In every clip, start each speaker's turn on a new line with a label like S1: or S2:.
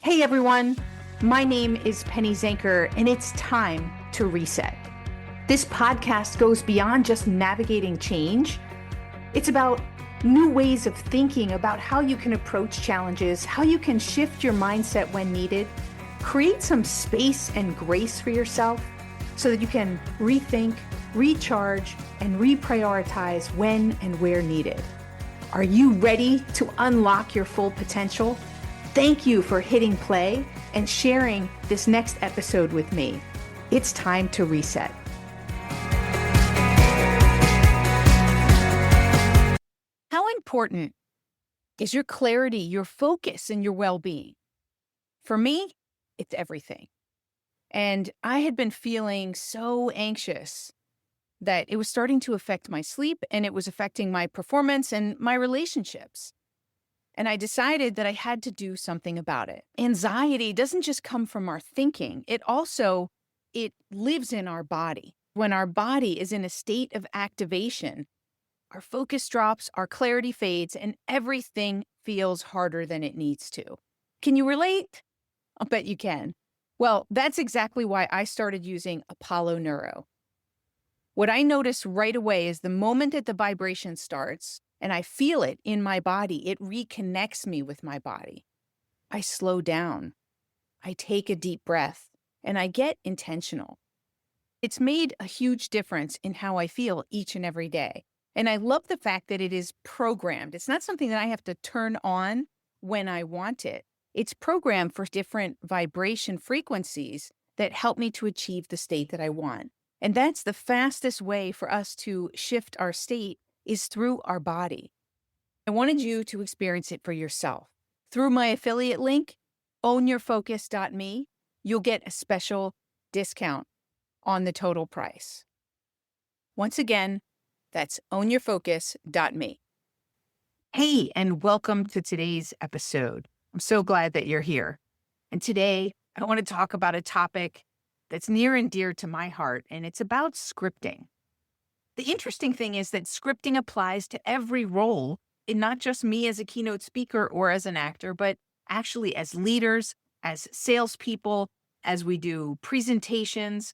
S1: Hey everyone, my name is Penny Zenker, and it's time to reset. This podcast goes beyond just navigating change. It's about new ways of thinking about how you can approach challenges, how you can shift your mindset when needed, create some space and grace for yourself so that you can rethink, recharge, and reprioritize when and where needed. Are you ready to unlock your full potential? Thank you for hitting play and sharing this next episode with me. It's time to reset. How important is your clarity, your focus, and your well-being? For me, it's everything. And I had been feeling so anxious that it was starting to affect my sleep, and it was affecting my performance and my relationships. And I decided that I had to do something about it. Anxiety doesn't just come from our thinking. It lives in our body. When our body is in a state of activation, our focus drops, our clarity fades, and everything feels harder than it needs to. Can you relate? I'll bet you can. Well, that's exactly why I started using Apollo Neuro. What I notice right away is the moment that the vibration starts, and I feel it in my body, it reconnects me with my body. I slow down. I take a deep breath, and I get intentional. It's made a huge difference in how I feel each and every day. And I love the fact that it is programmed. It's not something that I have to turn on when I want it. It's programmed for different vibration frequencies that help me to achieve the state that I want. And that's the fastest way for us to shift our state is through our body. I wanted you to experience it for yourself. Through my affiliate link, ownyourfocus.me, you'll get a special discount on the total price. Once again, that's ownyourfocus.me. Hey, and welcome to today's episode. I'm so glad that you're here. And today, I want to talk about a topic that's near and dear to my heart, and it's about scripting. The interesting thing is that scripting applies to every role, and not just me as a keynote speaker or as an actor, but actually as leaders, as salespeople, as we do presentations,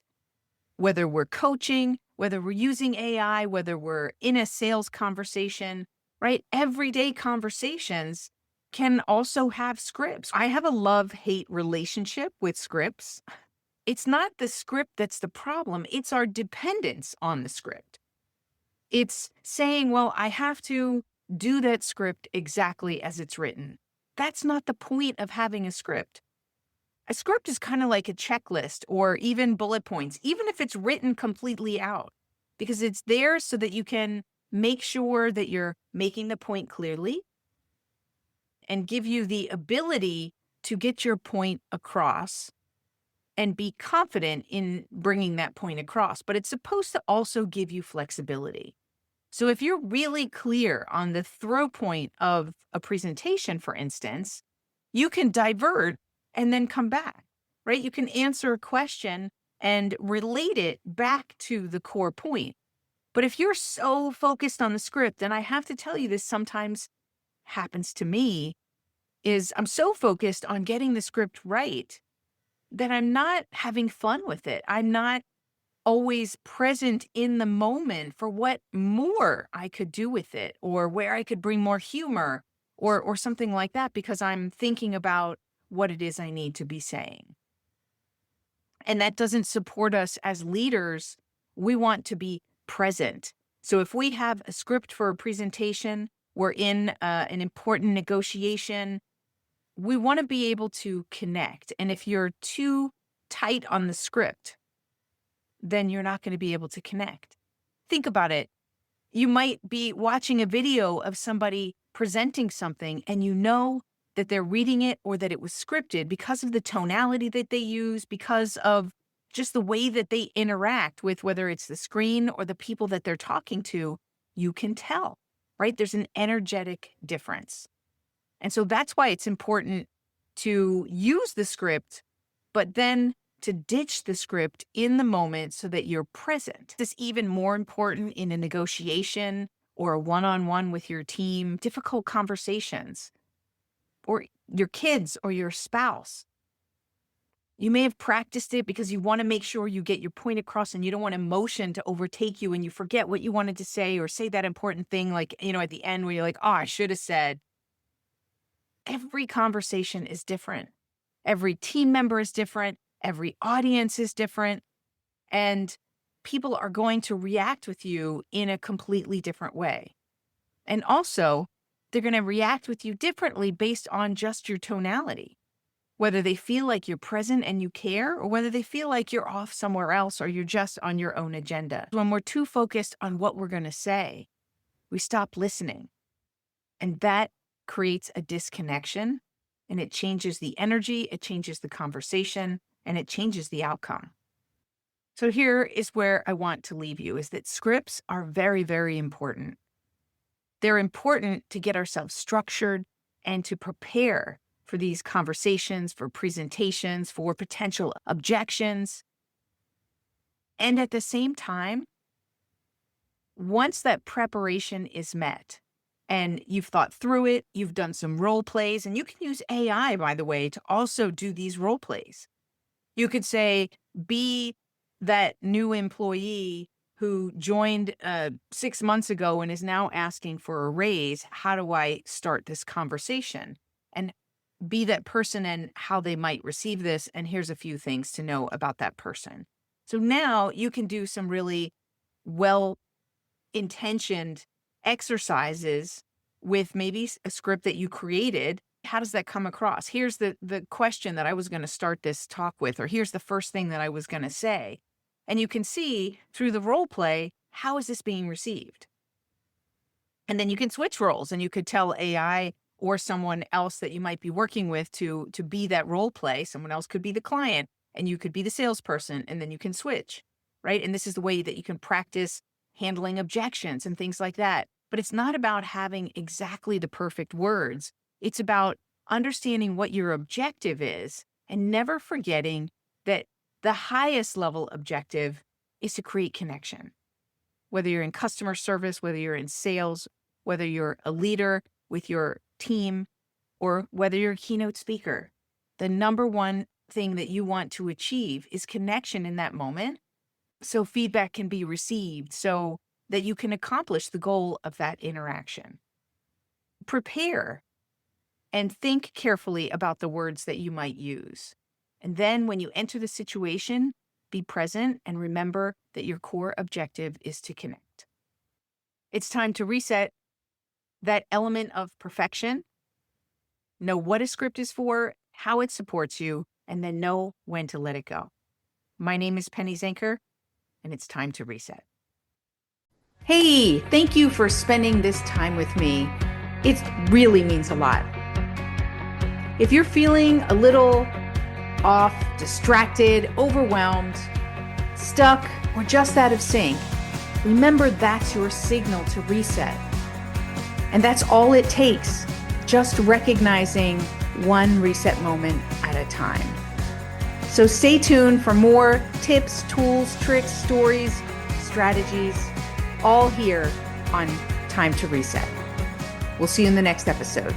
S1: whether we're coaching, whether we're using AI, whether we're in a sales conversation, right? Everyday conversations can also have scripts. I have a love-hate relationship with scripts. It's not the script that's the problem. It's our dependence on the script. It's saying, well, I have to do that script exactly as it's written. That's not the point of having a script. A script is kind of like a checklist or even bullet points, even if it's written completely out, because it's there so that you can make sure that you're making the point clearly and give you the ability to get your point across and be confident in bringing that point across. But it's supposed to also give you flexibility. So if you're really clear on the throw point of a presentation, for instance, you can divert and then come back, right? You can answer a question and relate it back to the core point. But if you're so focused on the script, and I have to tell you this sometimes happens to me, is I'm so focused on getting the script right that I'm not having fun with it. I'm not always present in the moment for what more I could do with it or where I could bring more humor or something like that because I'm thinking about what it is I need to be saying. And that doesn't support us as leaders. We want to be present. So if we have a script for a presentation, we're in an important negotiation, we want to be able to connect. And if you're too tight on the script, then you're not going to be able to connect. Think about it. You might be watching a video of somebody presenting something and you know that they're reading it or that it was scripted because of the tonality that they use, because of just the way that they interact with whether it's the screen or the people that they're talking to. You can tell, right? There's an energetic difference. And so that's why it's important to use the script, but then to ditch the script in the moment so that you're present. This is even more important in a negotiation or a one-on-one with your team, difficult conversations. or your kids or your spouse. You may have practiced it because you want to make sure you get your point across and you don't want emotion to overtake you and you forget what you wanted to say or say that important thing like, at the end where you're like, oh, I should have said. Every conversation is different. Every team member is different. Every audience is different. And people are going to react with you in a completely different way. And also, they're going to react with you differently based on just your tonality. Whether they feel like you're present and you care, or whether they feel like you're off somewhere else or you're just on your own agenda. When we're too focused on what we're going to say, we stop listening. And that creates a disconnection, and it changes the energy, it changes the conversation, and it changes the outcome. So here is where I want to leave you, is that scripts are very, very important. They're important to get ourselves structured and to prepare for these conversations, for presentations, for potential objections. And at the same time, once that preparation is met and you've thought through it, you've done some role plays, and you can use AI, by the way, to also do these role plays. You could say, be that new employee who joined 6 months ago and is now asking for a raise. How do I start this conversation? And be that person and how they might receive this. And here's a few things to know about that person. So now you can do some really well-intentioned exercises with maybe a script that you created. How does that come across? Here's the question that I was going to start this talk with, or here's the first thing that I was going to say. And you can see through the role play, how is this being received? And then you can switch roles and you could tell AI or someone else that you might be working with to be that role play. Someone else could be the client and you could be the salesperson, and then you can switch, right? And this is the way that you can practice handling objections and things like that. But it's not about having exactly the perfect words. It's about understanding what your objective is and never forgetting that the highest level objective is to create connection. Whether you're in customer service, whether you're in sales, whether you're a leader with your team, or whether you're a keynote speaker, the number one thing that you want to achieve is connection in that moment, so feedback can be received, so that you can accomplish the goal of that interaction. Prepare and think carefully about the words that you might use. And then when you enter the situation, be present and remember that your core objective is to connect. It's time to reset that element of perfection, know what a script is for, how it supports you, and then know when to let it go. My name is Penny Zenker, and it's time to reset. Hey, thank you for spending this time with me. It really means a lot. If you're feeling a little off, distracted, overwhelmed, stuck, or just out of sync, remember that's your signal to reset. And that's all it takes, just recognizing one reset moment at a time. So stay tuned for more tips, tools, tricks, stories, strategies, all here on Time to Reset. We'll see you in the next episode.